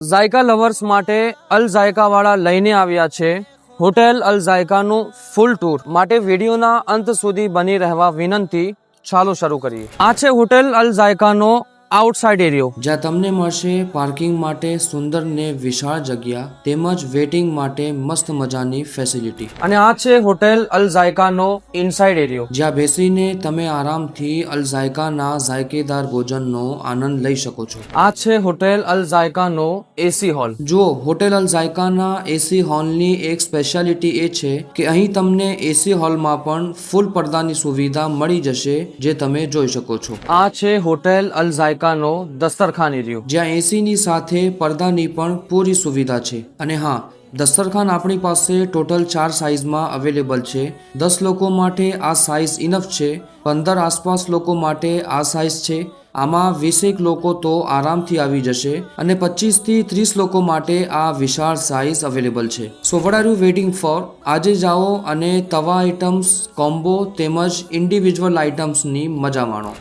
ઝાયકા lovers માટે અલ ઝાયકાવાળા લઈને આવ્યા છે હોટેલ અલ ઝાયકાનું ફૂલ ટૂર માટે વિડીયોના અંત સુધી બની રહેવા વિનંતી. ચાલો શરૂ કરીએ. આ છે હોટેલ અલ ઝાયકાનો આઉટસાઇડ એરિયો, જ્યાં તમને મળશે પાર્કિંગ માટે સુંદર ને વિશાળ જગ્યા તેમજ વેટિંગ માટે મસ્ત મજાની ફેસિલિટી. અને આ છે હોટેલ અલ ઝાયકાનો ઇનસાઇડ એરિયો, જ્યાં બેસીને તમે આરામથી અલ ઝાયકાના ઝાયકેદાર ભોજનનો આનંદ લઈ શકો છો. આ છે હોટેલ અલ ઝાયકાનો એસી હોલ. જુઓ, હોટેલ અલ ઝાયકાના એસી હોલની એક સ્પેશિયાલિટી એ છે કે અહીં તમને એસી હોલમાં પણ ફૂલ પડદાની સુવિધા મળી જશે, જે તમે જોઈ શકો છો. આ છે હોટેલ અલ ઝાયકા નો દસ્તરખાન એરિયો, જ્યાં એસી ની સાથે પડદાની પણ પૂરી સુવિધા છે. અને હા, દસ્તરખાન આપણી પાસે ટોટલ 4 સાઇઝમાં અવેલેબલ છે. 10 લોકો માટે આ સાઇઝ ઇનફ છે. 15 આસપાસ લોકો માટે આ સાઇઝ છે. આમાં 20 લોકો તો આરામથી આવી જશે. અને 25 થી 30 લોકો માટે આ વિશાળ સાઇઝ અવેલેબલ છે. So what are you waiting for? આજે જાઓ અને તવા આઇટમ્સ, કોમ્બો તેમજ ઇન્ડિવિજ્યુઅલ આઇટમ્સની મજા માણો.